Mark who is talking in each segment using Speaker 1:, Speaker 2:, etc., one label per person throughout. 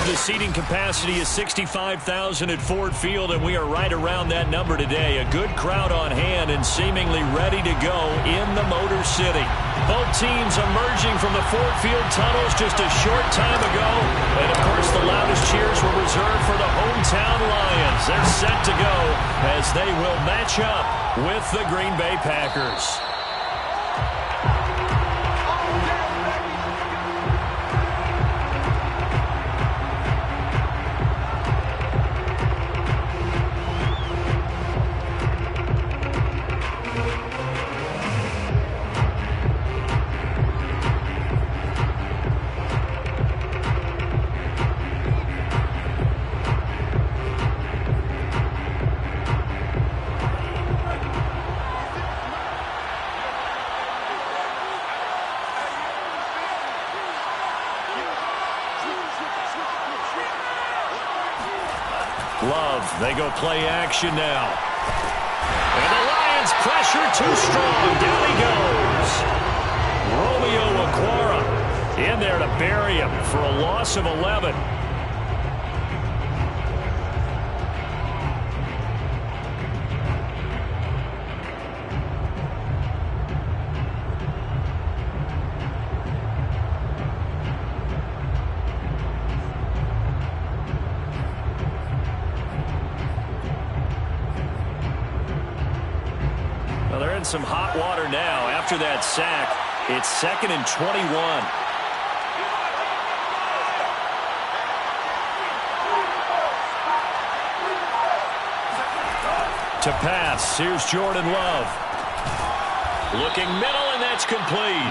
Speaker 1: The seating capacity is 65,000 at Ford Field, and we are right around that number today. A good crowd on hand and seemingly ready to go in the Motor City. Both teams emerging from the Ford Field tunnels just a short time ago. And, of course, the loudest cheers were reserved for the hometown Lions. They're set to go as they will match up with the Green Bay Packers. Love, they go play action now. And the Lions pressure too strong. Down he goes. Romeo Okwara in there to bury him for a loss of 11. They're in some hot water now after that sack. It's 2nd and 21. To pass, here's Jordan Love. Looking middle, and that's complete.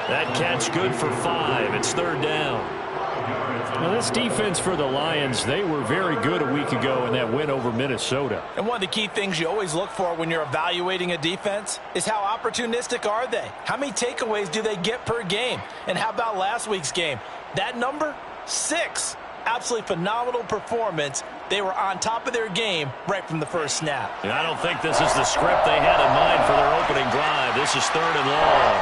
Speaker 1: That catch good for 5. It's 3rd down. Now, this defense for the Lions, they were very good a week ago in that win over Minnesota.
Speaker 2: And one of the key things you always look for when you're evaluating a defense is how opportunistic are they? How many takeaways do they get per game? And how about last week's game? That number, 6. Absolutely phenomenal performance. They were on top of their game right from the first snap.
Speaker 1: And I don't think this is the script they had in mind for their opening drive. This is 3rd and long.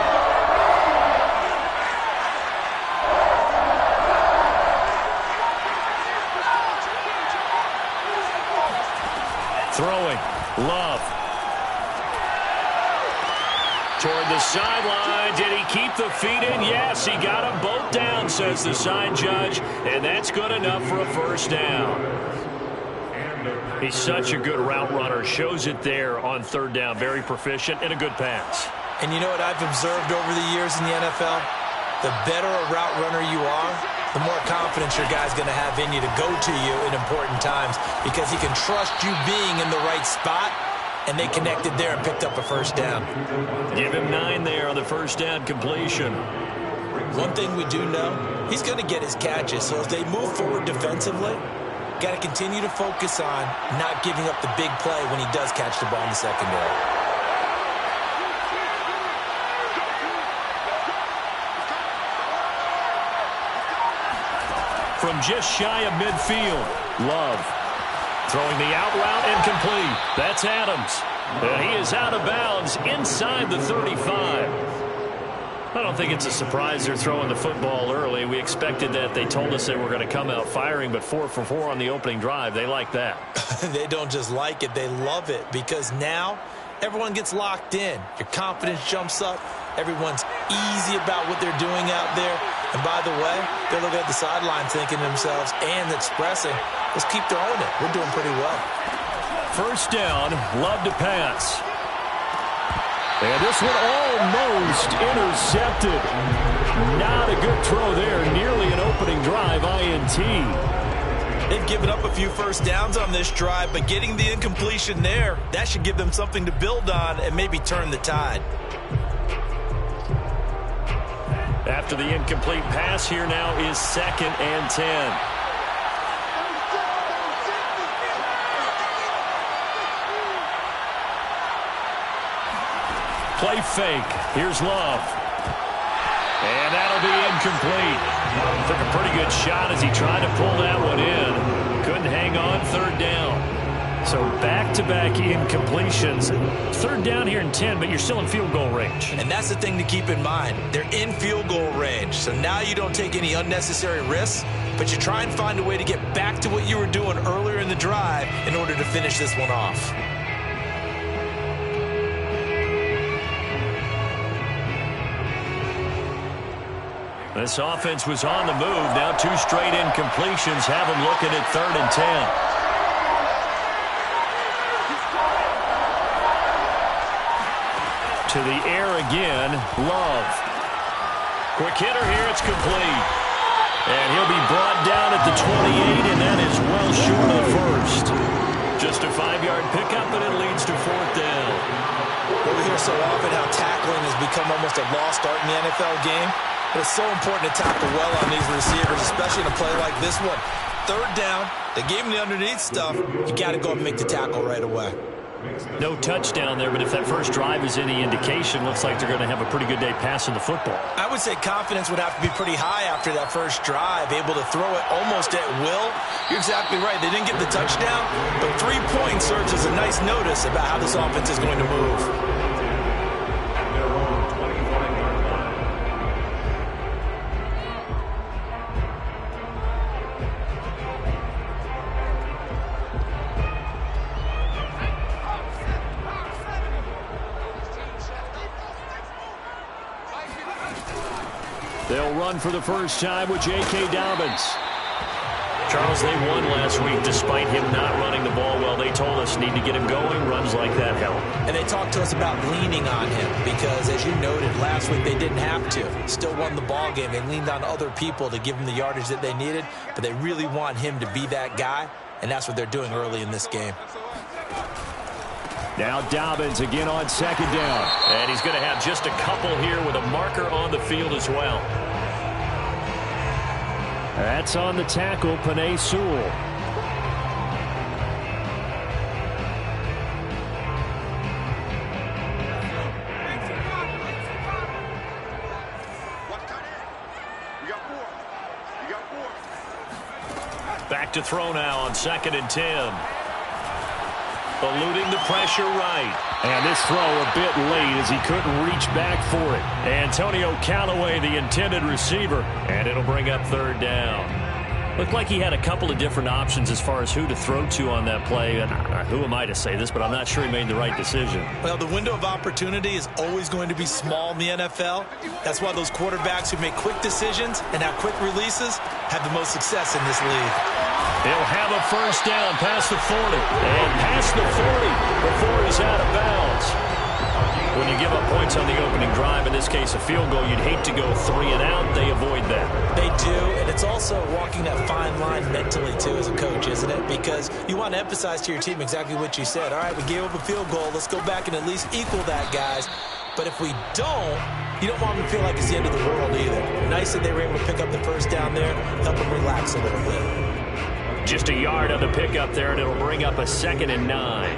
Speaker 1: Throwing, Love. Toward the sideline. Did he keep the feet in? Yes, he got them both down, says the side judge. And that's good enough for a 1st down. He's such a good route runner. Shows it there on 3rd down. Very proficient and a good pass.
Speaker 2: And you know what I've observed over the years in the NFL? The better a route runner you are, the more confidence your guy's going to have in you to go to you in important times because he can trust you being in the right spot, and they connected there and picked up a 1st down.
Speaker 1: Give him 9 there on the 1st down completion.
Speaker 2: One thing we do know, he's going to get his catches, so as they move forward defensively, got to continue to focus on not giving up the big play when he does catch the ball in the secondary.
Speaker 1: From just shy of midfield, Love throwing the out route incomplete. That's Adams. And he is out of bounds inside the 35. I don't think it's a surprise they're throwing the football early. We expected that. They told us they were going to come out firing, but 4 for 4 on the opening drive. They like that.
Speaker 2: They don't just like it, they love it, because now everyone gets locked in. Your confidence jumps up. Everyone's easy about what they're doing out there. And by the way, they're looking at the sideline thinking to themselves and expressing, let's keep throwing it. We're doing pretty well.
Speaker 1: 1st down, Love to pass. And this one almost intercepted. Not a good throw there. Nearly an opening drive INT.
Speaker 2: They've given up a few 1st downs on this drive, but getting the incompletion there, that should give them something to build on and maybe turn the tide.
Speaker 1: After the incomplete pass, here now is 2nd and 10. Play fake. Here's Love. And that'll be incomplete. Took a pretty good shot as he tried to pull that one in. Couldn't hang on. 3rd down. So back-to-back incompletions. 3rd down here in 10, but you're still in field goal range.
Speaker 2: And that's the thing to keep in mind. They're in field goal range. So now you don't take any unnecessary risks. but you try and find a way to get back to what you were doing earlier in the drive in order to finish this one off.
Speaker 1: This offense was on the move. Now 2 straight incompletions have them looking at 3rd and 10. To the air again, Love. Quick hitter here, it's complete. And he'll be brought down at the 28, and that is well short of first. Just a 5-yard pickup, and it leads to 4th down.
Speaker 2: Well, we hear so often how tackling has become almost a lost art in the NFL game. But it's so important to tackle well on these receivers, especially in a play like this one. 3rd down, they gave him the underneath stuff. You got to go and make the tackle right away.
Speaker 1: No touchdown there, but if that first drive is any indication, looks like they're going to have a pretty good day passing the football.
Speaker 2: I would say confidence would have to be pretty high after that first drive, able to throw it almost at will. You're exactly right. They didn't get the touchdown, but 3 points serves as a nice notice about how this offense is going to move.
Speaker 1: They'll run for the first time with J.K. Dobbins. Charles, they won last week despite him not running the ball well. They told us need to get him going. Runs like that help.
Speaker 2: And they talked to us about leaning on him because, as you noted, last week they didn't have to. Still won the ball game. They leaned on other people to give them the yardage that they needed, but they really want him to be that guy, and that's what they're doing early in this game.
Speaker 1: Now Dobbins again on 2nd down. And he's going to have just a couple here with a marker on the field as well. That's on the tackle, Penei Sewell. Back to throw now on 2nd and 10. Eluding the pressure right. And this throw a bit late as he couldn't reach back for it. Antonio Callaway, the intended receiver. And it'll bring up 3rd down. Looked like he had a couple of different options as far as who to throw to on that play. And who am I to say this, but I'm not sure he made the right decision.
Speaker 2: Well, the window of opportunity is always going to be small in the NFL. That's why those quarterbacks who make quick decisions and have quick releases have the most success in this league.
Speaker 1: He'll have a first down past the 40. And past the 40 before he's out of bounds. When you give up points on the opening drive, in this case a field goal, you'd hate to go 3 and out. They avoid that.
Speaker 2: They do, and it's also walking that fine line mentally, too, as a coach, isn't it? Because you want to emphasize to your team exactly what you said. All right, we gave up a field goal. Let's go back and at least equal that, guys. But if we don't, you don't want them to feel like it's the end of the world either. Nice that they were able to pick up the first down there, help them relax a little bit.
Speaker 1: Just a yard on the pickup there, and it'll bring up a 2nd and 9.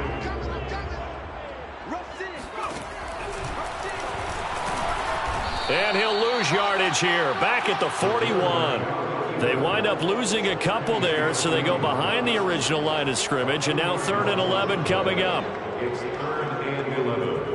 Speaker 1: And he'll lose yardage here, back at the 41. They wind up losing a couple there, so they go behind the original line of scrimmage, and now 3rd and 11 coming up.
Speaker 3: It's 3rd and 11.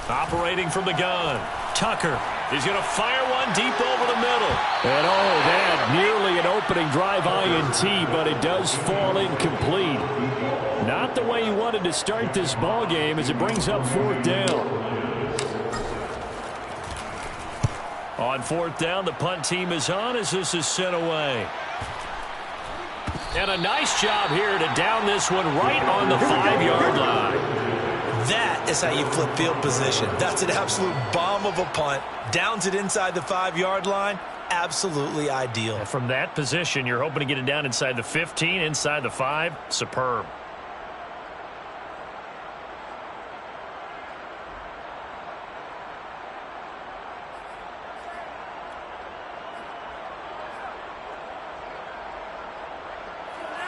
Speaker 1: Operating from the gun, Tucker. He's going to fire one deep over the middle. And oh, that nearly an opening drive INT, but it does fall incomplete. Not the way he wanted to start this ball game as it brings up 4th down. On 4th down, the punt team is on as this is sent away. And a nice job here to down this one right on the 5-yard line.
Speaker 2: That is how you flip field position. That's an absolute bomb of a punt. Downs it inside the 5-yard line. Absolutely ideal.
Speaker 1: From that position, you're hoping to get it down inside the 15, inside the 5. Superb.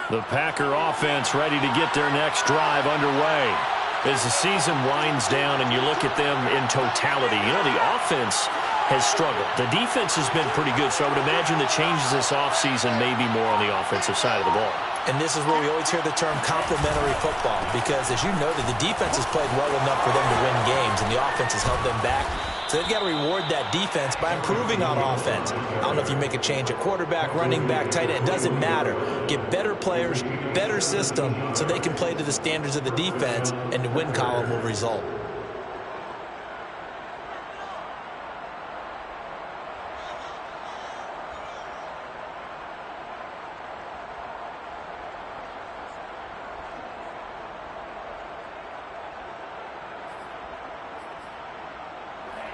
Speaker 1: The Packer offense ready to get their next drive underway. As the season winds down and you look at them in totality, you know, the offense has struggled. The defense has been pretty good, so I would imagine the changes this offseason may be more on the offensive side of the ball.
Speaker 2: And this is where we always hear the term complementary football, because as you noted, the defense has played well enough for them to win games, and the offense has held them back. So they've got to reward that defense by improving on offense. I don't know if you make a change at quarterback, running back, tight end. It doesn't matter. Get better players, better system, so they can play to the standards of the defense, and the win column will result.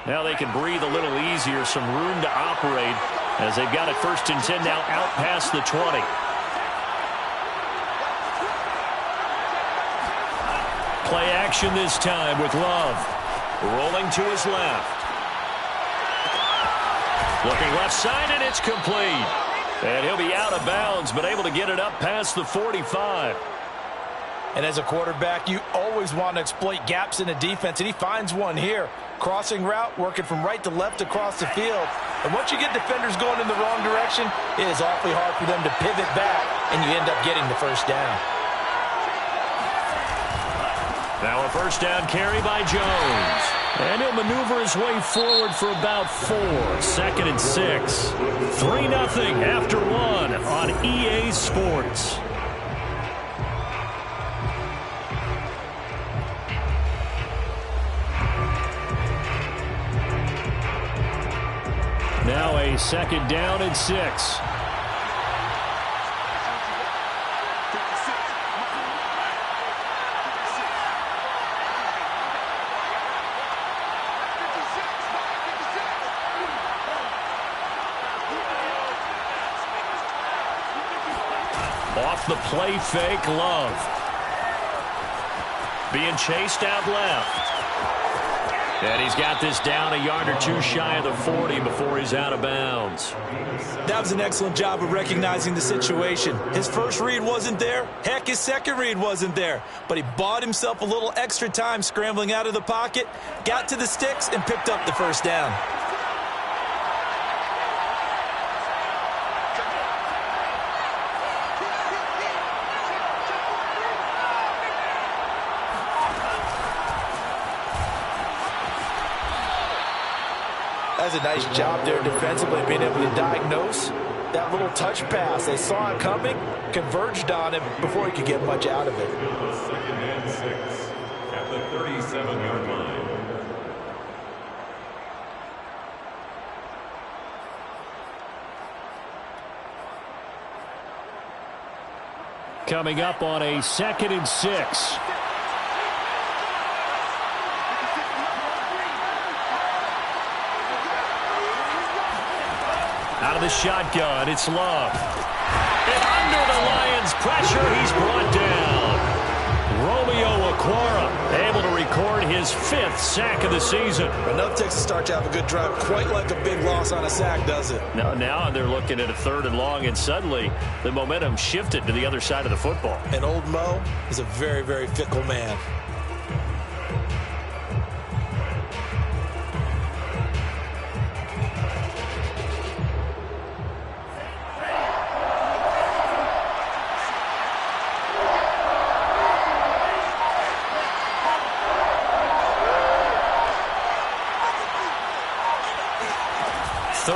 Speaker 1: Now they can breathe a little easier, some room to operate as they've got it 1st and 10 now out past the 20. Play action this time with Love. Rolling to his left. Looking left side, and it's complete. And he'll be out of bounds, but able to get it up past the 45.
Speaker 2: And as a quarterback, you always want to exploit gaps in the defense, and he finds one here. Crossing route, working from right to left across the field. And once you get defenders going in the wrong direction, it is awfully hard for them to pivot back, and you end up getting the first down.
Speaker 1: Now a first down carry by Jones. And he'll maneuver his way forward for about 4. 2nd and 6. 3-0 after 1 on EA Sports. Now a 2nd down and 6. Off the play fake, Love. Being chased out left. And he's got this down a yard or 2 shy of the 40 before he's out of bounds.
Speaker 2: That was an excellent job of recognizing the situation. His first read wasn't there. Heck, his second read wasn't there. But he bought himself a little extra time scrambling out of the pocket, got to the sticks, and picked up the first down. That's a nice job there defensively, being able to diagnose that little touch pass. They saw it coming, converged on him before he could get much out of it.
Speaker 3: 2nd and 6 at the 37-yard line.
Speaker 1: Coming up on a 2nd and 6. Out of the shotgun, it's Love. And under the Lions' pressure, he's brought down. Romeo Okwara able to record his 5th sack of the season.
Speaker 2: Enough takes a start to have a good drive. Quite like a big loss on a sack, does it?
Speaker 1: Now they're looking at a 3rd and long, and suddenly the momentum shifted to the other side of the football.
Speaker 2: And old Mo is a very, very fickle man.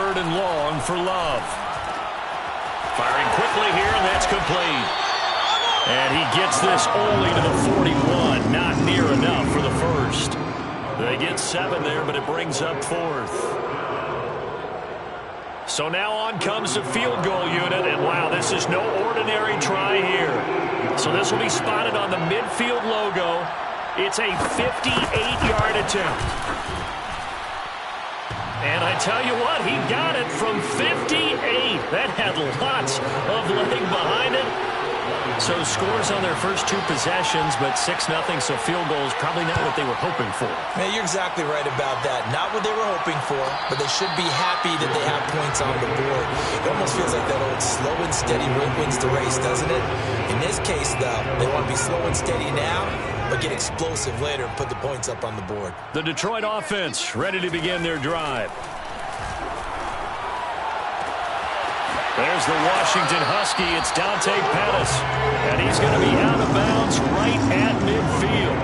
Speaker 1: And long for Love. Firing quickly here, and that's complete. And he gets this only to the 41. Not near enough for the first. They get 7 there, but it brings up 4th. So now on comes the field goal unit, and wow, this is no ordinary try here. So this will be spotted on the midfield logo. It's a 58-yard attempt. And I tell you what, he got it from 58. That had lots of leg behind it. So scores on their first 2 possessions, but 6-0, so field goal is probably not what they were hoping for.
Speaker 2: Man, you're exactly right about that. Not what they were hoping for, but they should be happy that they have points on the board. It almost feels like that old slow and steady wins the race, doesn't it? In this case, though, they want to be slow and steady now, but get explosive later and put the points up on the board.
Speaker 1: The Detroit offense ready to begin their drive. There's the Washington Husky. It's Dante Pettis. And he's going to be out of bounds right at midfield.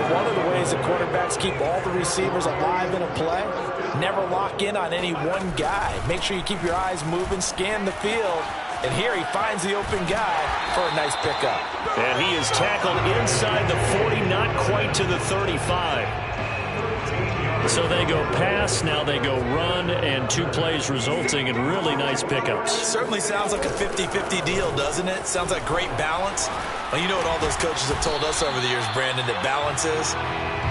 Speaker 2: One of the ways that quarterbacks keep all the receivers alive in a play, never lock in on any one guy. Make sure you keep your eyes moving, scan the field. And here he finds the open guy for a nice pickup.
Speaker 1: And he is tackled inside the 40, not quite to the 35. So they go pass, now they go run, and 2 plays resulting in really nice pickups.
Speaker 2: Certainly sounds like a 50-50 deal, doesn't it? Sounds like great balance. Well, you know what all those coaches have told us over the years, Brandon, that balance is?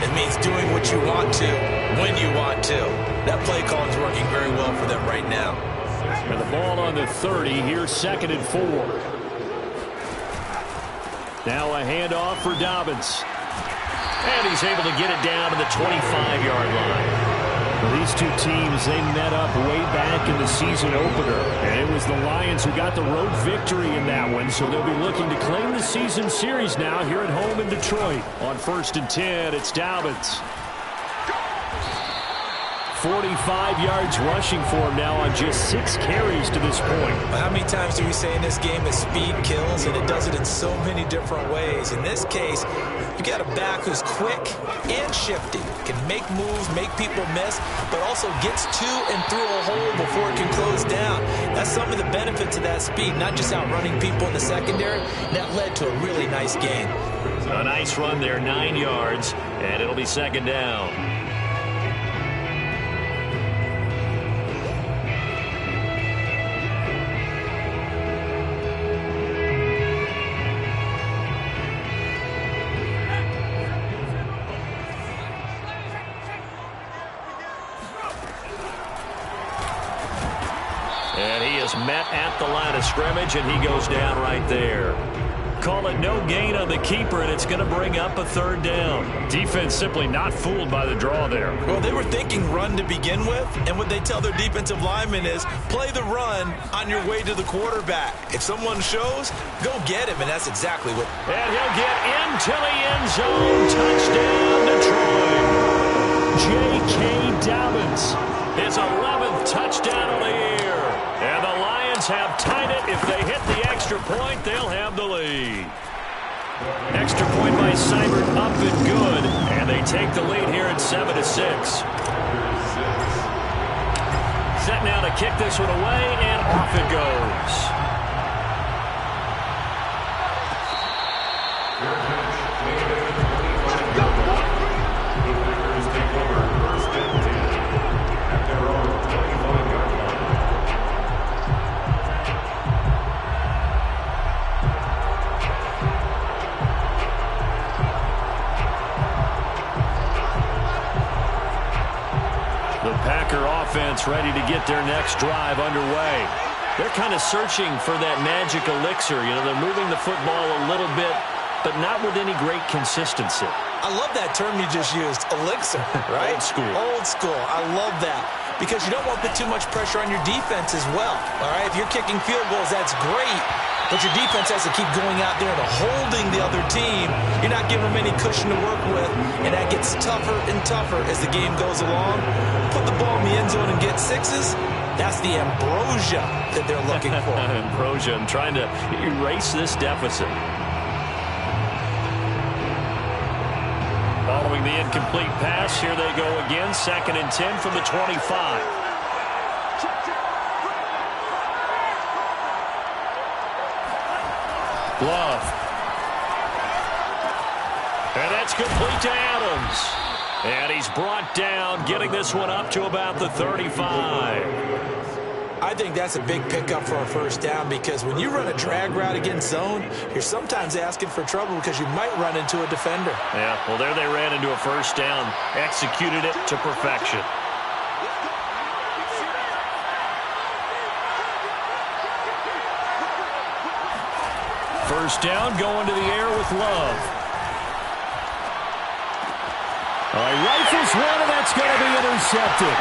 Speaker 2: It means doing what you want to, when you want to. That play call is working very well for them right now.
Speaker 1: And the ball on the 30, here's 2nd and 4. Now a handoff for Dobbins. And he's able to get it down to the 25-yard line. Well, these 2 teams, they met up way back in the season opener. And it was the Lions who got the road victory in that one. So they'll be looking to claim the season series now here at home in Detroit. On 1st and 10, it's Dobbins. 45 yards rushing for him now on just 6 carries to this point.
Speaker 2: How many times do we say in this game that speed kills, and it does it in so many different ways? In this case, you got a back who's quick and shifty, can make moves, make people miss, but also gets to and through a hole before it can close down. That's some of the benefits of that speed, not just outrunning people in the secondary. That led to a really nice gain.
Speaker 1: A nice run there, 9 yards, and it'll be 2nd down. And he is met at the line of scrimmage, and he goes down right there. Call it no gain on the keeper, and it's going to bring up a 3rd down. Defense simply not fooled by the draw there.
Speaker 2: Well, they were thinking run to begin with, and what they tell their defensive linemen is play the run on your way to the quarterback. If someone shows, go get him, and that's exactly what.
Speaker 1: And he'll get into the end zone. Touchdown, Detroit. J.K. Dobbins, his 11th touchdown of the year. And the Lions have tied it. If they hit the extra point, they'll have the lead. Extra point by Seibert, up and good. And they take the lead here at 7-6. Set now to kick this one away, and off it goes. The Packer offense ready to get their next drive underway. They're kind of searching for that magic elixir. You know, they're moving the football a little bit, but not with any great consistency.
Speaker 2: I love that term you just used, elixir, right?
Speaker 1: Old school.
Speaker 2: Old school. I love that. Because you don't want to put too much pressure on your defense as well. All right, if you're kicking field goals, that's great. But your defense has to keep going out there and holding the other team. You're not giving them any cushion to work with, and that gets tougher and tougher as the game goes along. Put the ball in the end zone and get 6s. That's the ambrosia that they're looking for.
Speaker 1: Ambrosia, and trying to erase this deficit. Following the incomplete pass, here they go again. 2nd and 10 from the 25. Glove. And that's complete to Adams. And he's brought down, getting this one up to about the 35.
Speaker 2: I think that's a big pickup for a 1st down, because when you run a drag route against zone, you're sometimes asking for trouble because you might run into a defender.
Speaker 1: Yeah, well, there they ran into a 1st down. Executed it to perfection. First down, going to the air with Love. Rifles one, and that's going to be intercepted.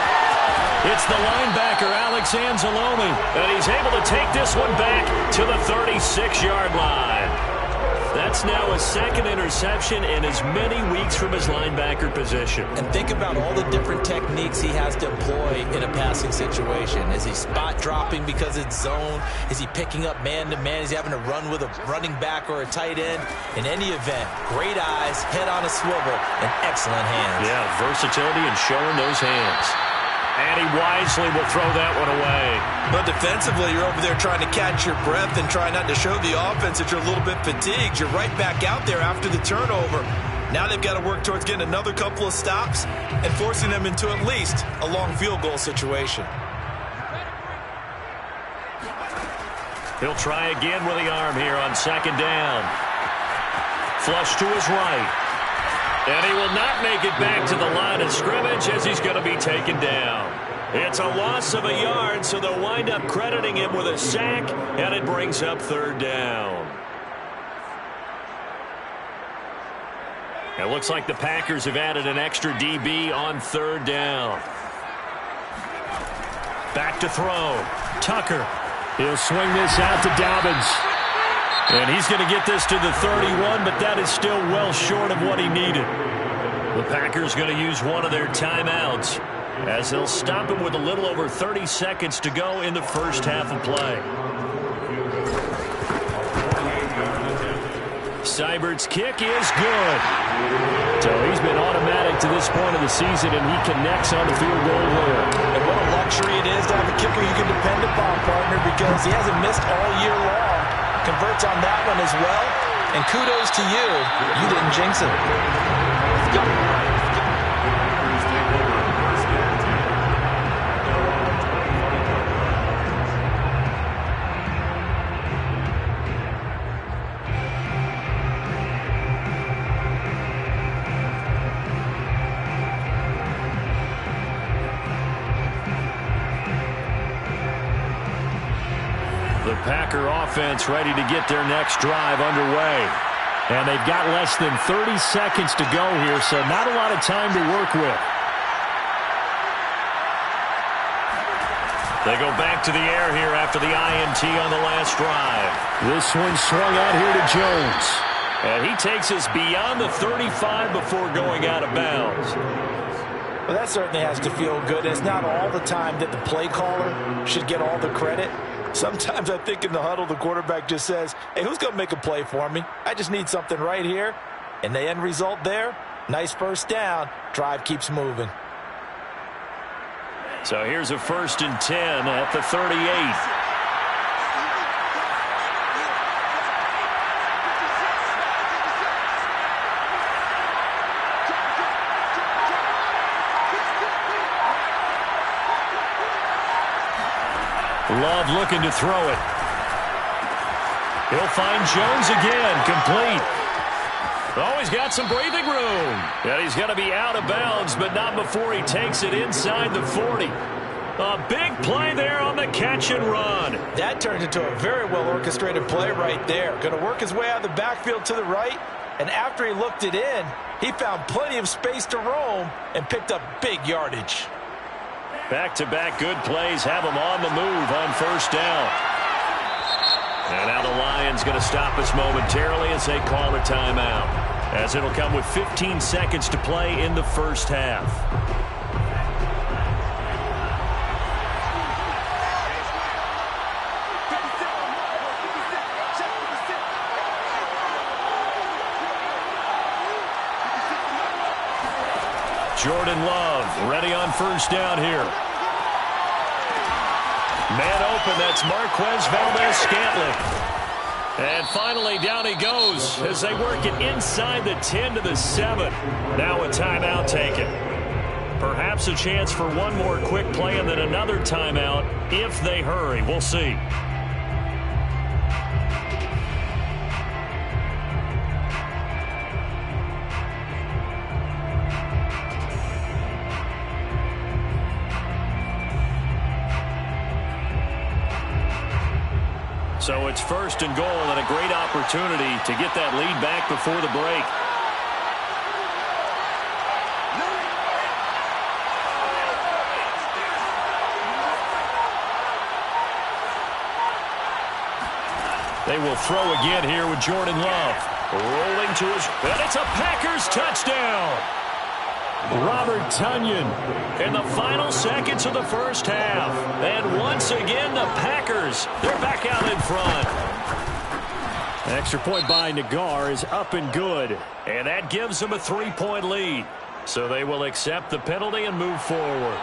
Speaker 1: It's the linebacker, Alex Anzalone, and he's able to take this one back to the 36-yard line. That's now a second interception in as many weeks from his linebacker position.
Speaker 2: And think about all the different techniques he has to employ in a passing situation. Is he spot dropping because it's zone? Is he picking up man-to-man? Is he having to run with a running back or a tight end? In any event, great eyes, head on a swivel, and excellent hands.
Speaker 1: Yeah, versatility and showing those hands. And he wisely will throw that one away.
Speaker 2: But defensively, you're over there trying to catch your breath and try not to show the offense that you're a little bit fatigued. You're right back out there after the turnover. Now they've got to work towards getting another couple of stops and forcing them into at least a long field goal situation.
Speaker 1: He'll try again with the arm here on second down. Flush to his right. And he will not make it back to the line of scrimmage as he's going to be taken down. It's a loss of a yard, so they'll wind up crediting him with a sack, and it brings up third down. It looks like the Packers have added an extra DB on third down. Back to throw. Tucker. He'll swing this out to Dobbins. And he's going to get this to the 31, but that is still well short of what he needed. The Packers going to use one of their timeouts as they'll stop him with a little over 30 seconds to go in the first half of play. Seibert's kick is good. So he's been automatic to this point of the season, and he connects on the field goal there.
Speaker 2: And what a luxury it is to have a kicker you can depend upon, partner, because he hasn't missed all year long. Converts on that one as well. And kudos to you. You didn't jinx it.
Speaker 1: The Packer offense ready to get their next drive underway. And they've got less than 30 seconds to go here, so not a lot of time to work with. They go back to the air here after the INT on the last drive. This one swung out here to Jones. And he takes us beyond the 35 before going out of bounds.
Speaker 2: Well, that certainly has to feel good. It's not all the time that the play caller should get all the credit. Sometimes I think in the huddle, the quarterback just says, hey, who's going to make a play for me? I just need something right here. And the end result there, nice first down. Drive keeps moving.
Speaker 1: So here's a 1st and 10 at the 38. Love looking to throw it. He'll find Jones again, complete. Oh, he's got some breathing room. And he's going to be out of bounds, but not before he takes it inside the 40. A big play there on the catch and run.
Speaker 2: That turned into a very well-orchestrated play right there. Going to work his way out of the backfield to the right, and after he looked it in, he found plenty of space to roam and picked up big yardage.
Speaker 1: Back-to-back good plays have him on the move on first down. And now the Lions going to stop us momentarily as they call a timeout, as it'll come with 15 seconds to play in the first half. Jordan Love ready on first down here. Man open, that's Marquez Valdez-Scantling. And finally down he goes as they work it inside the 10 to the 7. Now a timeout taken. Perhaps a chance for one more quick play and then another timeout if they hurry. We'll see. So it's 1st and goal and a great opportunity to get that lead back before the break. They will throw again here with Jordan Love. Rolling to his, and it's a Packers touchdown. Robert Tonyan in the final seconds of the first half. And once again, the Packers, they're back out in front. Extra point by Nagar is up and good. And that gives them a 3-point lead. So they will accept the penalty and move forward.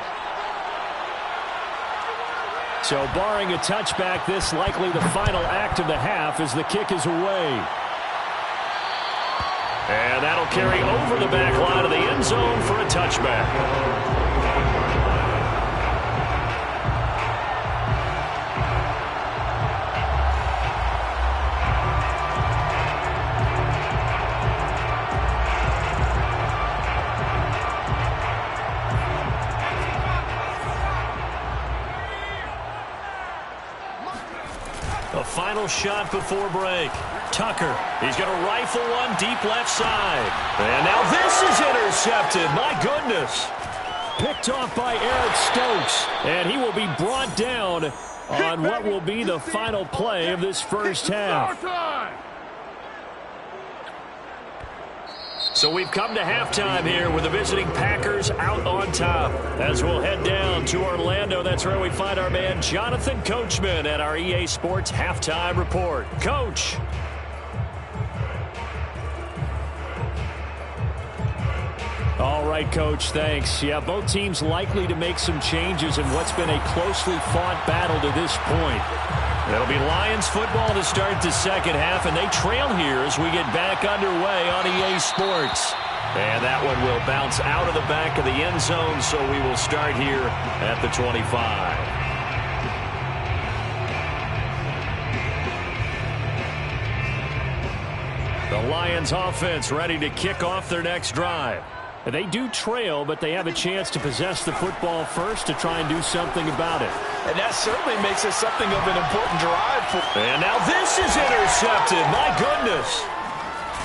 Speaker 1: So barring a touchback, this likely the final act of the half as the kick is away. And that'll carry over the back line of the end zone for a touchback. A final shot before break. Tucker, he's going to rifle one deep left side. And now this is intercepted. My goodness. Picked off by Eric Stokes. And he will be brought down on what will be the final play of this first half. So we've come to halftime here with the visiting Packers out on top. As we'll head down to Orlando, that's where we find our man Jonathan Coachman at our EA Sports Halftime Report. Coach. All right, Coach, thanks. Yeah, both teams likely to make some changes in what's been a closely fought battle to this point. It'll be Lions football to start the second half, and they trail here as we get back underway on EA Sports. And that one will bounce out of the back of the end zone, so we will start here at the 25. The Lions offense ready to kick off their next drive. They do trail, but they have a chance to possess the football first to try and do something about it.
Speaker 2: And that certainly makes it something of an important drive.
Speaker 1: And now this is intercepted. My goodness.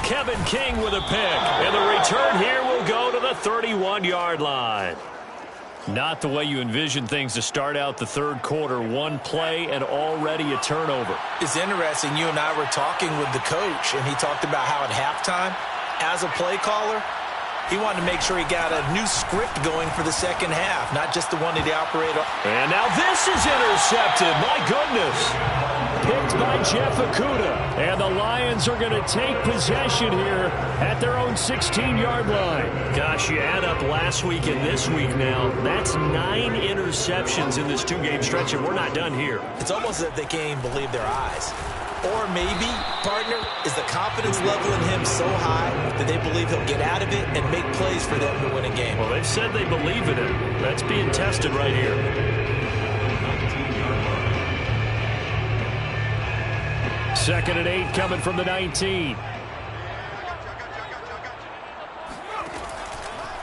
Speaker 1: Kevin King with a pick. And the return here will go to the 31-yard line. Not the way you envision things to start out the third quarter. One play and already a turnover.
Speaker 2: It's interesting. You and I were talking with the coach, and he talked about how at halftime, as a play caller, he wanted to make sure he got a new script going for the second half, not just the one that he operated on.
Speaker 1: And now this is intercepted. My goodness. Picked by Jeff Okudah. And the Lions are going to take possession here at their own 16-yard line. Gosh, you add up last week and this week now. That's 9 interceptions in this two-game stretch, and we're not done here.
Speaker 2: It's almost as if they can't even believe their eyes. Or maybe, partner, is the confidence level in him so high that they believe he'll get out of it and make plays for them to win a game.
Speaker 1: Well, they've said they believe in him. That's being tested right here. Second and 8 coming from the 19.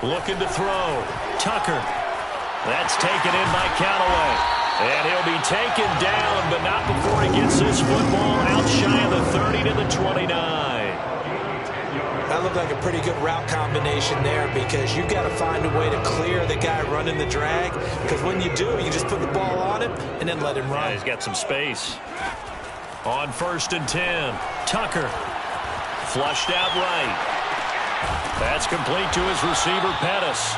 Speaker 1: Looking to throw. Tucker. That's taken in by Callaway. And he'll be taken down, but not before he gets this football out shy of the 30 to the 29.
Speaker 2: That looked like a pretty good route combination there because you've got to find a way to clear the guy running the drag. Because when you do, you just put the ball on him and then let him run.
Speaker 1: Yeah, he's got some space. On 1st and 10, Tucker. Flushed out right. That's complete to his receiver, Pettis.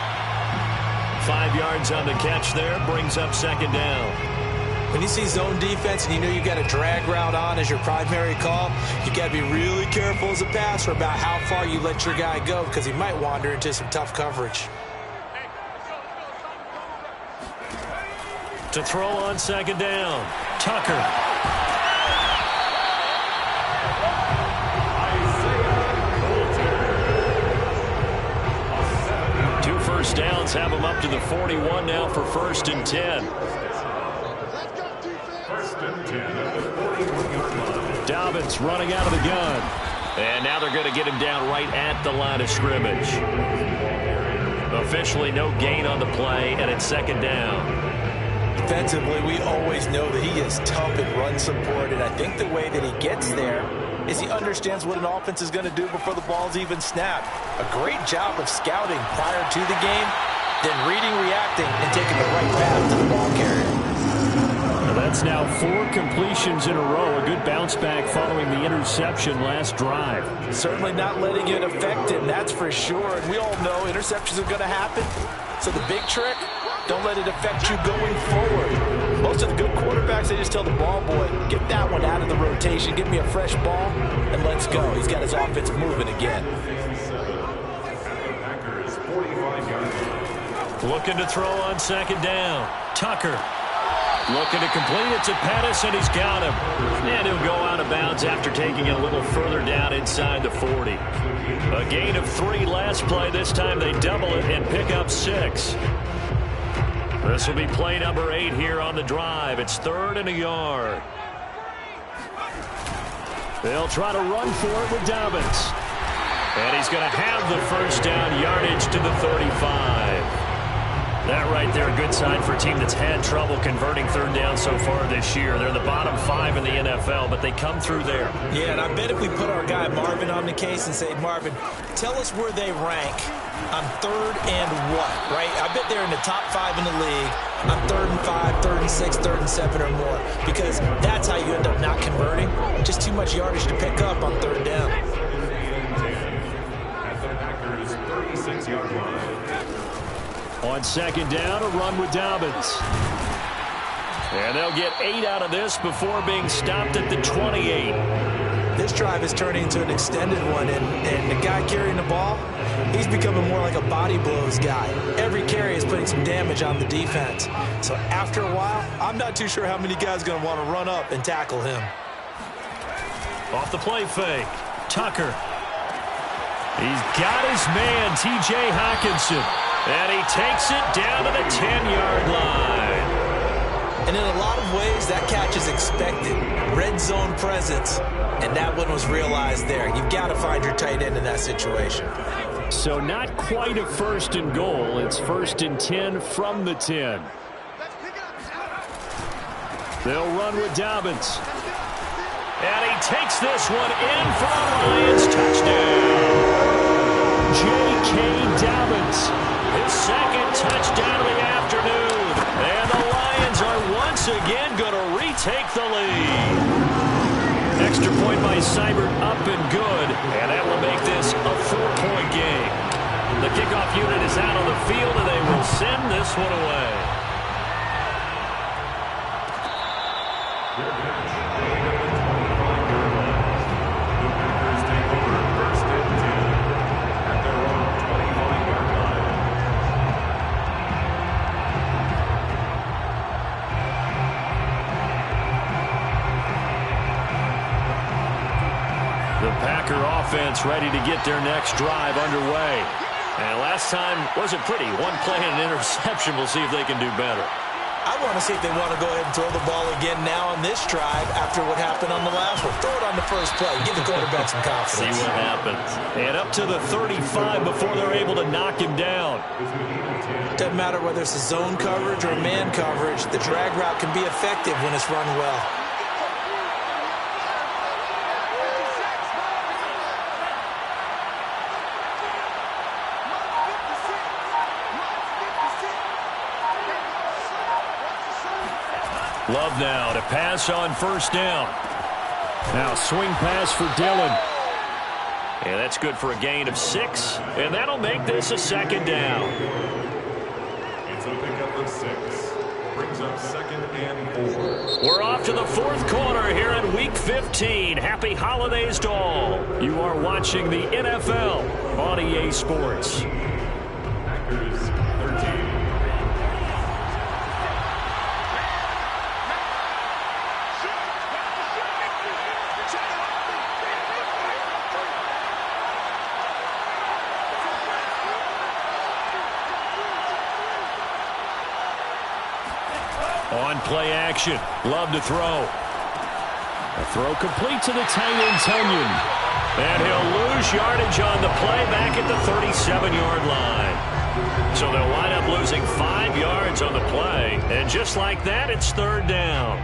Speaker 1: 5 yards on the catch there, brings up second down.
Speaker 2: When you see zone defense and you know you've got a drag route on as your primary call, you got to be really careful as a passer about how far you let your guy go because he might wander into some tough coverage.
Speaker 1: To throw on second down, Tucker. 2 first downs have him up to the 41 now for 1st and 10.
Speaker 3: 1st and 10 at the 41-yard line.
Speaker 1: Dobbins running out of the gun. And now they're going to get him down right at the line of scrimmage. Officially no gain on the play, and it's second down.
Speaker 2: Defensively, we always know that he is tough in run support, and I think the way that he gets there is he understands what an offense is going to do before the ball's even snapped. A great job of scouting prior to the game, then reading, reacting, and taking the right path to the ball carrier.
Speaker 1: Well, that's now 4 completions in a row. A good bounce bounce back following the interception last drive.
Speaker 2: Certainly not letting it affect him, that's for sure. And we all know interceptions are going to happen. So the big trick, don't let it affect you going forward. Most of the good quarterbacks, they just tell the ball boy, get that one out of the rotation, give me a fresh ball, and let's go. He's got his offense moving again.
Speaker 1: Looking to throw on second down. Tucker. Looking to complete it to Pettis, and he's got him. And he'll go out of bounds after taking it a little further down inside the 40. A gain of 3 last play. This time they double it and pick up 6. This will be play number 8 here on the drive. It's 3rd and a yard. They'll try to run for it with Dobbins. And he's going to have the first down, yardage to the 35. That right there, a good sign for a team that's had trouble converting third down so far this year. They're the bottom 5 in the NFL, but they come through there.
Speaker 2: Yeah, and I bet if we put our guy Marvin on the case and say, Marvin, tell us where they rank on 3rd and what, right? I bet they're in the top 5 in the league on 3rd and 5, 3rd and 6, 3rd and 7 or more, because that's how you end up not converting. Just too much yardage to pick up on 3rd down.
Speaker 3: At the Packers' 36-yard line.
Speaker 1: On second down, a run with Dobbins. And they'll get 8 out of this before being stopped at the 28.
Speaker 2: This drive is turning into an extended one, and the guy carrying the ball, he's becoming more like a body blows guy. Every carry is putting some damage on the defense. So after a while, I'm not too sure how many guys are going to want to run up and tackle him.
Speaker 1: Off the play fake, Tucker. He's got his man, T.J. Hockenson. And he takes it down to the 10-yard line.
Speaker 2: And in a lot of ways, that catch is expected. Red zone presence. And that one was realized there. You've got to find your tight end in that situation.
Speaker 1: So not quite a 1st and goal. It's 1st and 10 from the 10. They'll run with Dobbins. And he takes this one in for the Lions. Touchdown. J.K. Dobbins. His 2nd touchdown of the afternoon. And the Lions are once again going to retake the lead. Extra point by Seibert up and good. And that will make this a 4-point game. The kickoff unit is out on the field, and they will send this one away. Offense ready to get their next drive underway. And last time wasn't pretty. 1 play and an interception. We'll see if they can do better.
Speaker 2: I want to see if they want to go ahead and throw the ball again now on this drive after what happened on the last one. Throw it on the first play. Give the quarterback some confidence.
Speaker 1: See what happens. And up to the 35 before they're able to knock him down.
Speaker 2: Doesn't matter whether it's a zone coverage or man coverage. The drag route can be effective when it's run well.
Speaker 1: Love now to pass on 1st down. Now swing pass for Dillon. And that's good for a gain of 6. And that'll make this a 2nd down.
Speaker 3: It's a pickup of 6. Brings up 2nd and 4.
Speaker 1: We're off to the 4th quarter here in Week 15. Happy holidays to all. You are watching the NFL on EA Sports.
Speaker 3: Packers 13.
Speaker 1: On play action. Love to throw. A throw complete to the tight end, Tunyon. And he'll lose yardage on the play back at the 37-yard line. So they'll wind up losing 5 yards on the play. And just like that, it's 3rd down.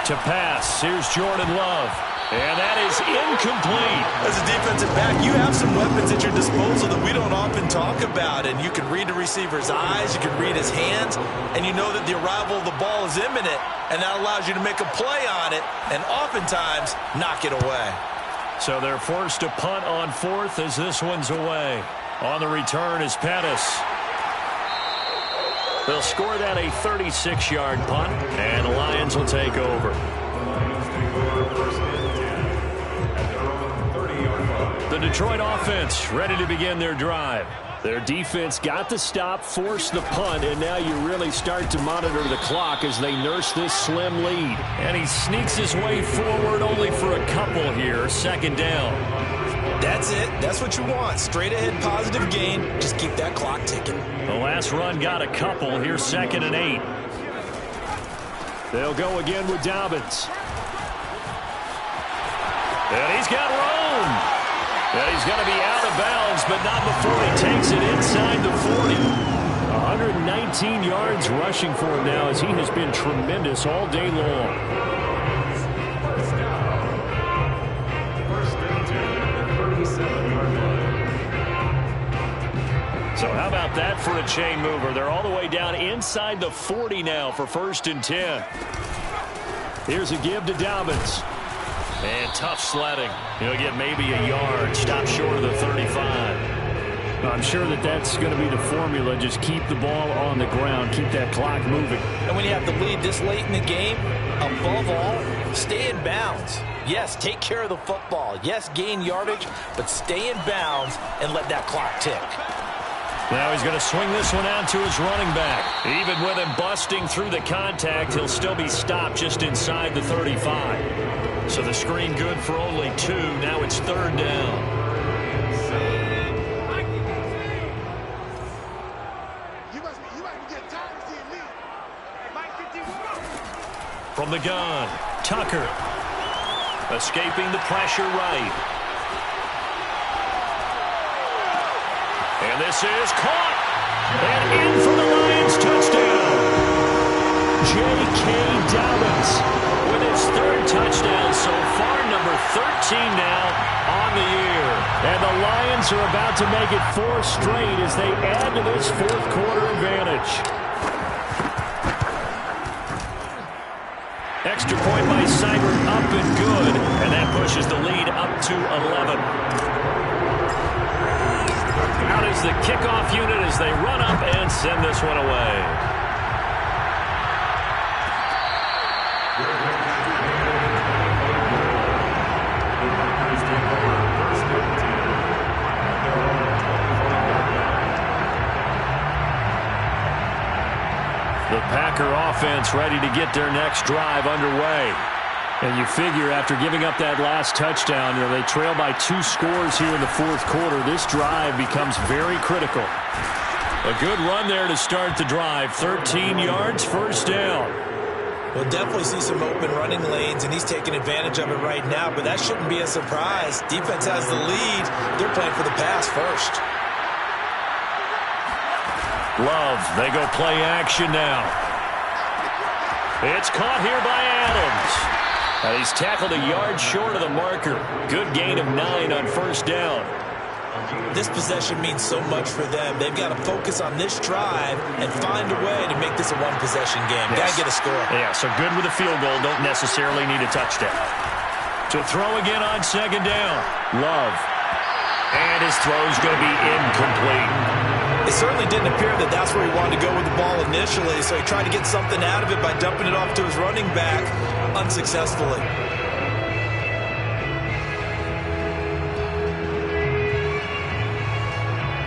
Speaker 1: To pass, here's Jordan Love. And that is incomplete.
Speaker 2: As a defensive back, you have some weapons at your disposal that we don't often talk about. And you can read the receiver's eyes, you can read his hands, and you know that the arrival of the ball is imminent, and that allows you to make a play on it and oftentimes knock it away.
Speaker 1: So they're forced to punt on fourth as this one's away. On the return is Pettis. They'll score that a 36-yard punt, and the Lions will take over. The Detroit offense ready to begin their drive. Their defense got the stop, forced the punt, and now you really start to monitor the clock as they nurse this slim lead. And he sneaks his way forward only for a couple here. Second down.
Speaker 2: That's it. That's what you want. Straight ahead positive gain. Just keep that clock ticking.
Speaker 1: The last run got a couple. Here's 2nd and 8. They'll go again with Dobbins. And he's got room. And he's going to be out of bounds, but not before he takes it inside the 40. 119 yards rushing for him now as he has been tremendous all day long. So how about that for a chain mover? They're all the way down inside the 40 now for 1st and 10. Here's a give to Dobbins. And tough sledding. He'll get maybe a yard. Stop short of the 35. I'm sure that that's going to be the formula. Just keep the ball on the ground. Keep that clock moving.
Speaker 2: And when you have the lead this late in the game, above all, stay in bounds. Yes, take care of the football. Yes, gain yardage, but stay in bounds and let that clock tick.
Speaker 1: Now he's going to swing this one out to his running back. Even with him busting through the contact, he'll still be stopped just inside the 35. So the screen good for only 2. Now it's 3rd down. From the gun, Tucker. Escaping the pressure right. And this is caught. And in for the Lions touchdown. J.K. Dobbins with his 3rd touchdown so far, number 13 now on the year. And the Lions are about to make it 4 straight as they add to this 4th quarter advantage. Extra point by Seibert up and good, and that pushes the lead up to 11. Out is the kickoff unit as they run up and send this one away. The Packer offense ready to get their next drive underway. And you figure after giving up that last touchdown, they trail by 2 scores here in the 4th quarter. This drive becomes very critical. A good run there to start the drive. 13 yards, 1st down.
Speaker 2: We'll definitely see some open running lanes, and he's taking advantage of it right now, but that shouldn't be a surprise. Defense has the lead. They're playing for the pass first.
Speaker 1: Love, they go play action now. It's caught here by Adams. And he's tackled a yard short of the marker. Good gain of 9 on 1st down.
Speaker 2: This possession means so much for them. They've got to focus on this drive and find a way to make this a one-possession game.
Speaker 1: Yes.
Speaker 2: Got to get a score.
Speaker 1: Yeah, so good with a field goal. Don't necessarily need a touchdown. To throw again on 2nd down. Love. And his throw's going to be incomplete.
Speaker 2: It certainly didn't appear that that's where he wanted to go with the ball initially, so he tried to get something out of it by dumping it off to his running back unsuccessfully.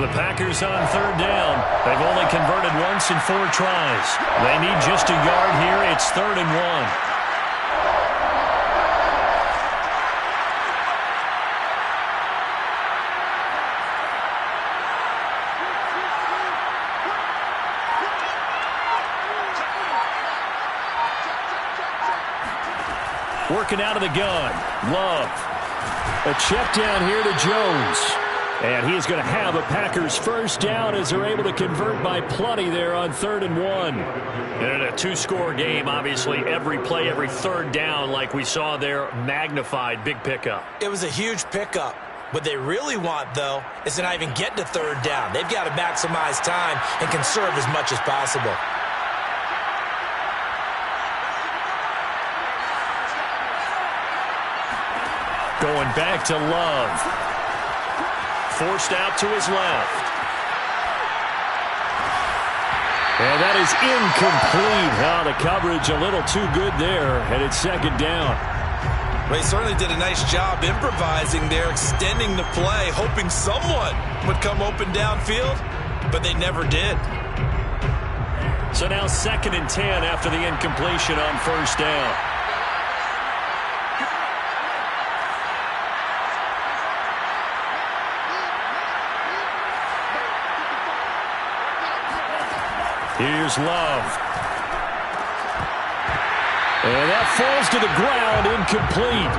Speaker 1: The Packers on 3rd down. They've only converted once in 4 tries. They need just a yard here. It's 3rd and 1. Working out of the gun. Love. A check down here to Jones. And he is going to have a Packers first down as they're able to convert by plenty there on 3rd and 1. And in a two-score game, obviously, every play, every third down, like we saw there, magnified, big pickup.
Speaker 2: It was a huge pickup. What they really want, though, is to not even get to 3rd down. They've got to maximize time and conserve as much as possible.
Speaker 1: Going back to Love. Forced out to his left. And that is incomplete. The coverage a little too good there, and it's 2nd down.
Speaker 2: They certainly did a nice job improvising there, extending the play, hoping someone would come open downfield, but they never did.
Speaker 1: So now 2nd and 10 after the incompletion on 1st down. Here's Love. And that falls to the ground, incomplete.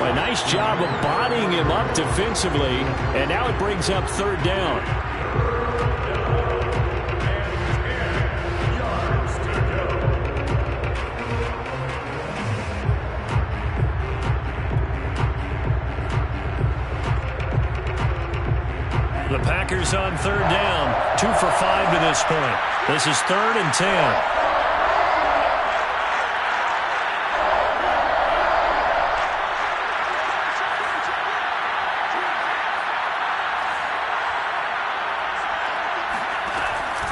Speaker 1: A nice job of bodying him up defensively, and now it brings up 3rd down. The Packers on 3rd down, 2 for 5 to this point. This is 3rd and 10.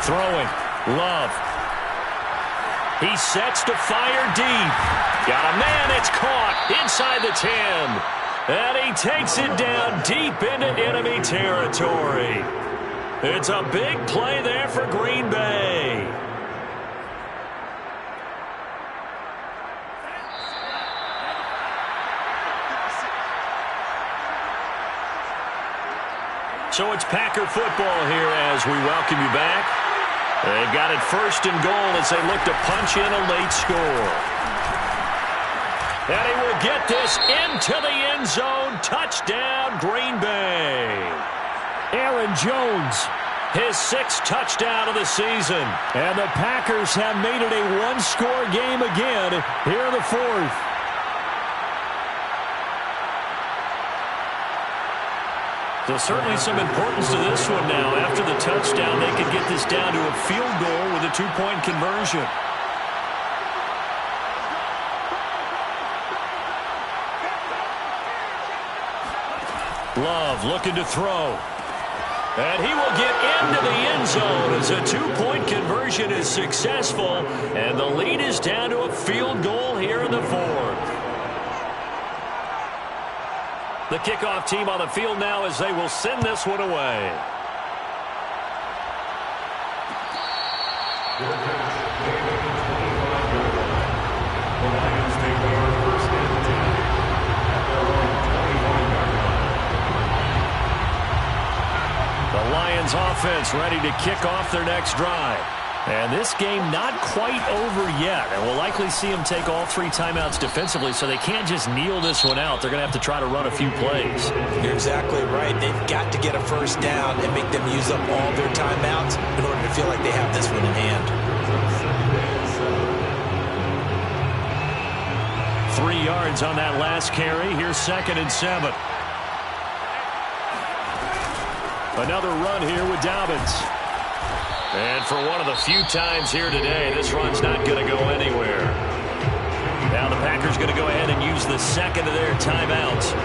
Speaker 1: Throwing, Love. He sets to fire deep. Got a man, it's caught inside the 10. And he takes it down deep into enemy territory. It's a big play there for Green Bay. So it's Packer football here as we welcome you back. They've got it 1st and goal as they look to punch in a late score. And he will get this into the end zone. Touchdown, Green Bay. Aaron Jones, his 6th touchdown of the season. And the Packers have made it a one-score game again here in the 4th. So certainly some importance to this one now. After the touchdown, they could get this down to a field goal with a 2-point conversion. Love looking to throw. And he will get into the end zone as a 2-point conversion is successful. And the lead is down to a field goal here in the 4th. The kickoff team on the field now as they will send this one away. The Lions offense ready to kick off their next drive. And this game not quite over yet. And we'll likely see them take all 3 timeouts defensively, so they can't just kneel this one out. They're going to have to try to run a few plays.
Speaker 2: You're exactly right. They've got to get a first down and make them use up all their timeouts in order to feel like they have this one in hand.
Speaker 1: 3 yards on that last carry. Here's 2nd and 7. Another run here with Dobbins. And for one of the few times here today, this run's not going to go anywhere. Now the Packers going to go ahead and use the 2nd of their timeouts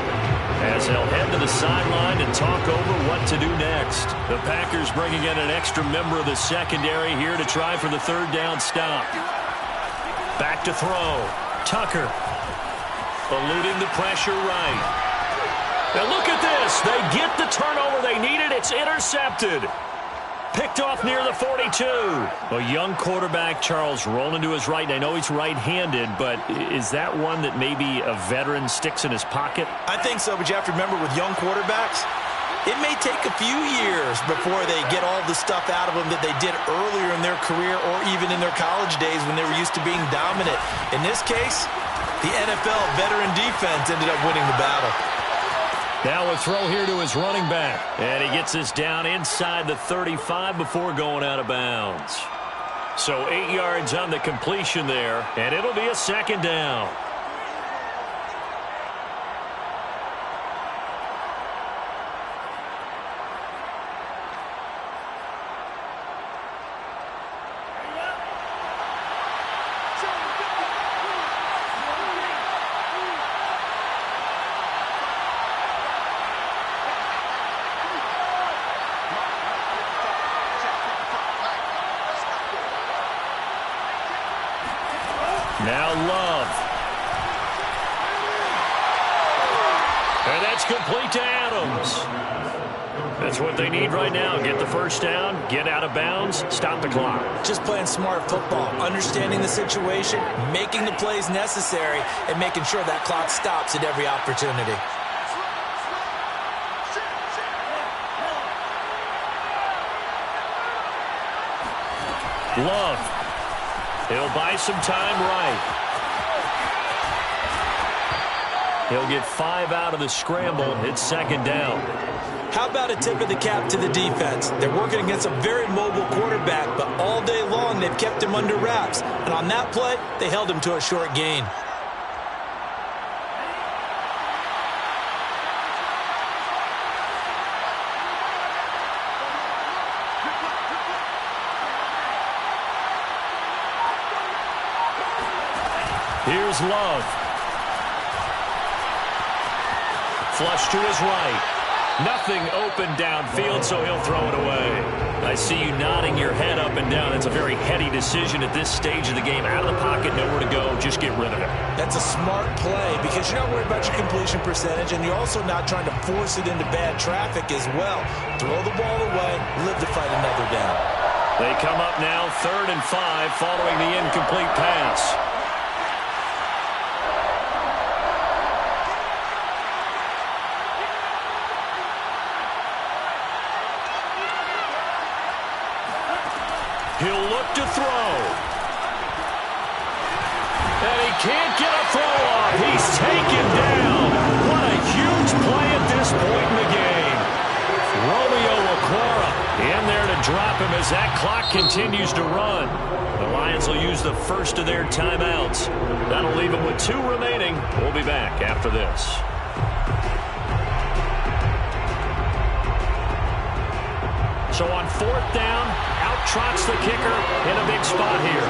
Speaker 1: as they'll head to the sideline and talk over what to do next. The Packers bringing in an extra member of the secondary here to try for the 3rd down stop. Back to throw. Tucker eluding the pressure right. Now look at this. They get the turnover they needed. It's intercepted. Picked off near the 42. A young quarterback, Charles, rolling to his right. And I know he's right-handed, but is that one that maybe a veteran sticks in his pocket?
Speaker 2: I think so, but you have to remember with young quarterbacks, it may take a few years before they get all the stuff out of them that they did earlier in their career or even in their college days when they were used to being dominant. In this case, the NFL veteran defense ended up winning the battle.
Speaker 1: Now a throw here to his running back. And he gets this down inside the 35 before going out of bounds. So 8 yards on the completion there, and it'll be a second down. Now Love. And that's complete to Adams. That's what they need right now. Get the first down, get out of bounds, stop the clock.
Speaker 2: Just playing smart football, understanding the situation, making the plays necessary, and making sure that clock stops at every opportunity.
Speaker 1: Love. He'll buy some time right. He'll get 5 out of the scramble. It's second down.
Speaker 2: How about a tip of the cap to the defense? They're working against a very mobile quarterback, but all day long they've kept him under wraps. And on that play, they held him to a short gain.
Speaker 1: Here's Love. Flush to his right. Nothing open downfield, so he'll throw it away. I see you nodding your head up and down. It's a very heady decision at this stage of the game. Out of the pocket, nowhere to go. Just get rid of it.
Speaker 2: That's a smart play because you're not worried about your completion percentage, and you're also not trying to force it into bad traffic as well. Throw the ball away, live to fight another down.
Speaker 1: They come up now 3rd and 5 following the incomplete pass. He'll look to throw. And he can't get a throw off. He's taken down. What a huge play at this point in the game. Romeo Okwara in there to drop him as that clock continues to run. The Lions will use the first of their timeouts. That'll leave them with 2 remaining. We'll be back after this. So on 4th down, out trots the kicker in a big spot here.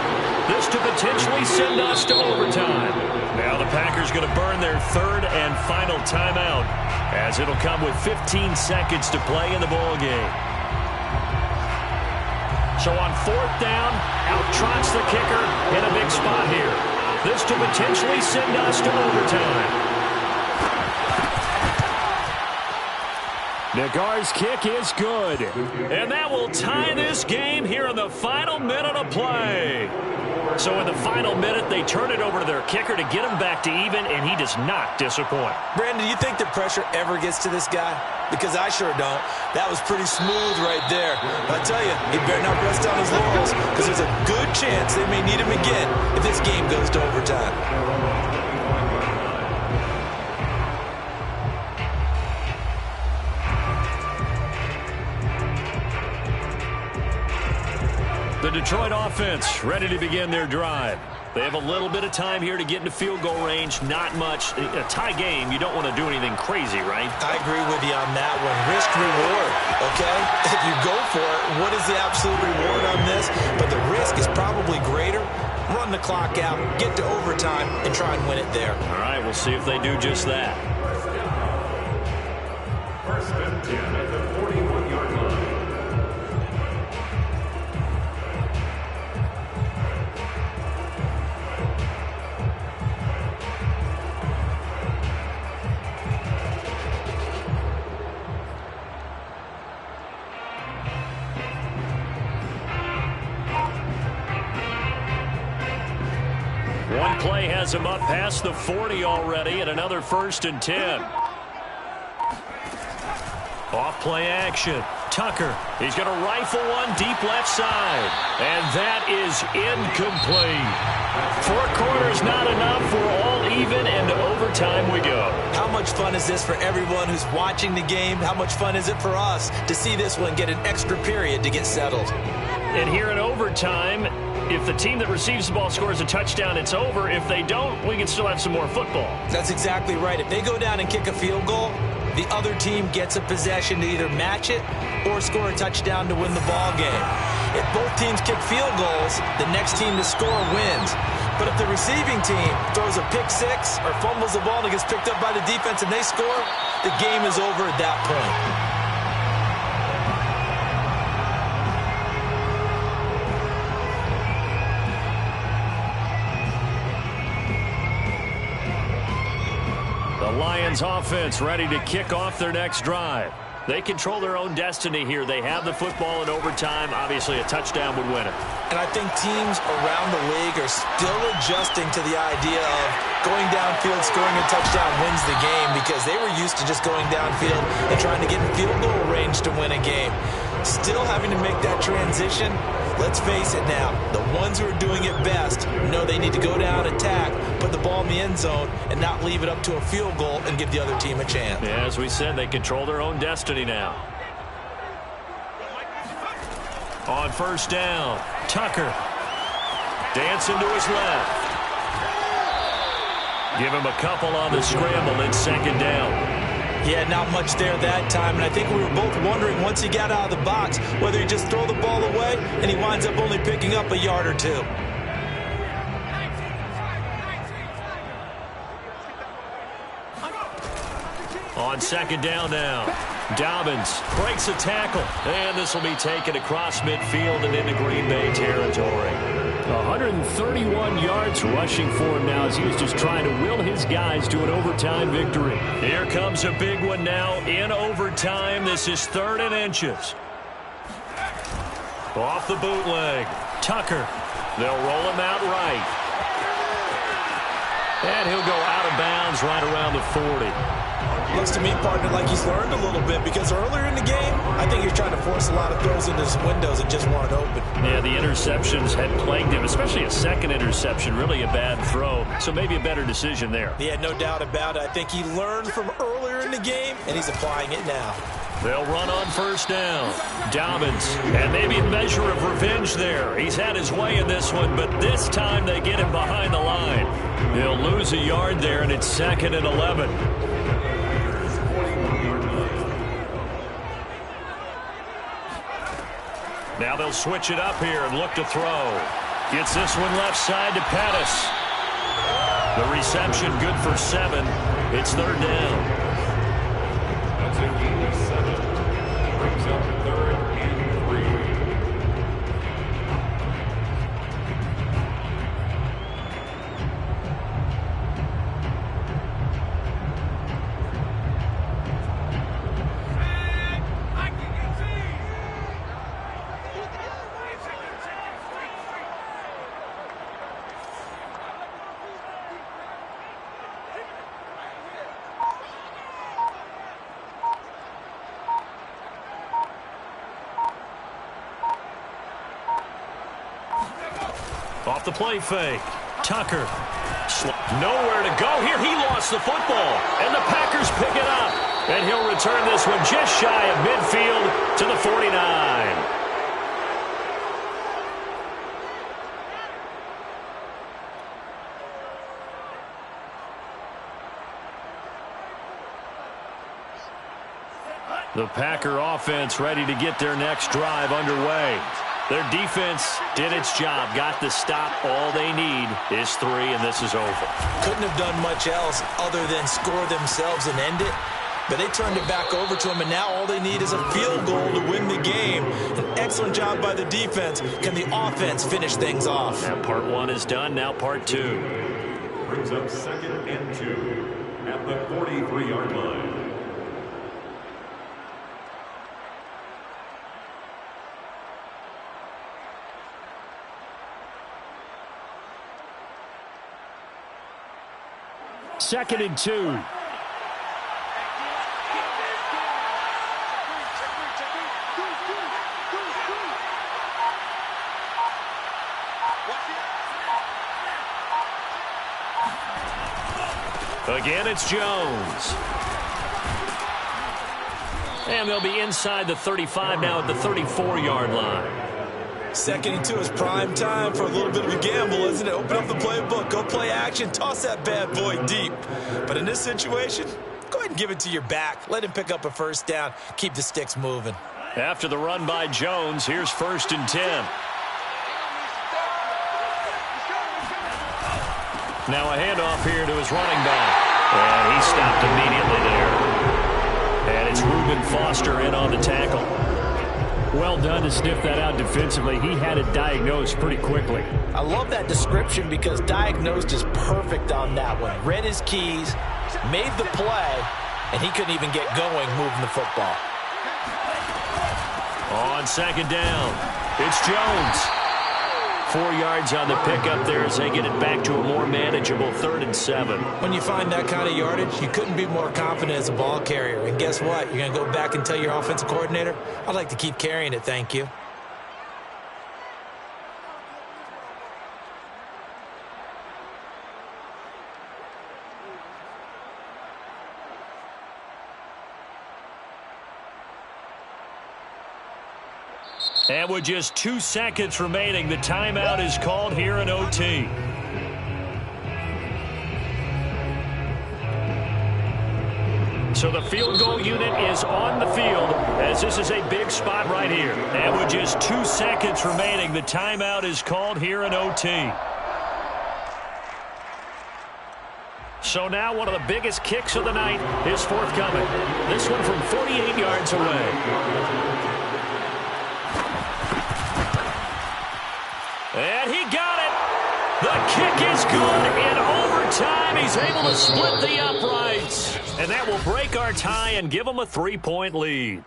Speaker 1: This to potentially send us to overtime. Now the Packers going to burn their 3rd and final timeout as it'll come with 15 seconds to play in the ball game. So on 4th down, out trots the kicker in a big spot here. This to potentially send us to overtime. Nagar's kick is good. And that will tie this game here in the final minute of play. So in the final minute, they turn it over to their kicker to get him back to even, and he does not disappoint.
Speaker 2: Brandon, do you think the pressure ever gets to this guy? Because I sure don't. That was pretty smooth right there. But I tell you, he better not rest on his laurels because there's a good chance they may need him again if this game goes to overtime.
Speaker 1: The Detroit offense ready to begin their drive. They have a little bit of time here to get into field goal range. Not much. A tie game, you don't want to do anything crazy, right?
Speaker 2: I agree with you on that one. Risk-reward, okay? If you go for it, what is the absolute reward on this? But the risk is probably greater. Run the clock out, get to overtime, and try and win it there.
Speaker 1: All right, we'll see if they do just that.
Speaker 3: First and 10 at the 41-yard line.
Speaker 1: One play has him up past the 40 already, and another 1st and 10. Off play action. Tucker, he's going to rifle one deep left side. And that is incomplete. 4 quarters not enough. We're all even, and to overtime we go.
Speaker 2: How much fun is this for everyone who's watching the game? How much fun is it for us to see this one get an extra period to get settled?
Speaker 1: And here in overtime, if the team that receives the ball scores a touchdown, it's over. If they don't, we can still have some more football.
Speaker 2: That's exactly right. If they go down and kick a field goal, the other team gets a possession to either match it or score a touchdown to win the ball game. If both teams kick field goals, the next team to score wins. But if the receiving team throws a pick six or fumbles the ball and it gets picked up by the defense and they score, the game is over at that point.
Speaker 1: The Lions offense ready to kick off their next drive. They control their own destiny here. They have the football in overtime. Obviously, a touchdown would win it.
Speaker 2: And I think teams around the league are still adjusting to the idea of going downfield, scoring a touchdown wins the game, because they were used to just going downfield and trying to get in field goal range to win a game. Still having to make that transition. Let's face it now, the ones who are doing it best know they need to go down, attack, put the ball in the end zone, and not leave it up to a field goal and give the other team a chance.
Speaker 1: Yeah, as we said, they control their own destiny now. On first down, Tucker. Dancing to his left. Give him a couple on the scramble. It's second down.
Speaker 2: Yeah, not much there that time, and I think we were both wondering once he got out of the box whether he just throw the ball away and he winds up only picking up a yard or two.
Speaker 1: On second down now, Dobbins breaks a tackle, and this will be taken across midfield and into Green Bay territory.
Speaker 4: 131 yards rushing for him now as he was just trying to will his guys to an overtime victory.
Speaker 1: Here comes a big one now in overtime. This is 3rd and inches. Off the bootleg, Tucker. They'll roll him out right. And he'll go out of bounds right around the 40.
Speaker 2: Looks to me, partner, like he's learned a little bit, because earlier in the game, I think he was trying to force a lot of throws into some windows that just weren't open.
Speaker 1: Yeah, the interceptions had plagued him, especially a second interception, really a bad throw. So maybe a better decision there.
Speaker 2: Yeah, no doubt about it. I think he learned from earlier in the game, and he's applying it now.
Speaker 1: They'll run on first down. Dobbins, and maybe a measure of revenge there. He's had his way in this one, but this time they get him behind the line. He'll lose a yard there, and it's 2nd and 11. Now they'll switch it up here and look to throw. Gets this one left side to Pettis. The reception good for 7. It's 3rd down.
Speaker 3: That's a gain of 7. Brings up 3rd and 3.
Speaker 1: Off the play fake. Tucker. Nowhere to go here. He lost the football. And the Packers pick it up. And he'll return this one just shy of midfield to the 49. The Packer offense ready to get their next drive underway. Their defense did its job, got the stop. All they need is 3, and this is over.
Speaker 2: Couldn't have done much else other than score themselves and end it. But they turned it back over to them, and now all they need is a field goal to win the game. An excellent job by the defense. Can the offense finish things off?
Speaker 1: And part 1 is done, now part 2.
Speaker 3: Brings up 2nd and 2 at the 43-yard line.
Speaker 4: Second and 2.
Speaker 1: Again, it's Jones. And they'll be inside the 35 now at the 34-yard line.
Speaker 2: 2nd and 2 is prime time for a little bit of a gamble, isn't it? Open up the playbook, go play action, toss that bad boy deep. But in this situation, go ahead and give it to your back. Let him pick up a first down. Keep the sticks moving.
Speaker 1: After the run by Jones, here's 1st and 10. Now a handoff here to his running back. And he stopped immediately there. And it's Reuben Foster in on the tackle.
Speaker 4: Well done to sniff that out defensively. He had it diagnosed pretty quickly.
Speaker 2: I love that description because diagnosed is perfect on that one. Read his keys, made the play, and he couldn't even get going moving the football.
Speaker 1: On 2nd down, it's Jones. 4 yards on the pickup there as they get it back to a more manageable 3rd and 7.
Speaker 2: When you find that kind of yardage, you couldn't be more confident as a ball carrier. And guess what? You're going to go back and tell your offensive coordinator, I'd like to keep carrying it, thank you.
Speaker 1: And with just 2 seconds remaining, the timeout is called here in OT. So the field goal unit is on the field as this is a big spot right here. And with just 2 seconds remaining, the timeout is called here in OT. So now one of the biggest kicks of the night is forthcoming. This one from 48 yards away. And he got it. The kick is good in overtime. He's able to split the uprights. And that will break our tie and give him a 3-point lead.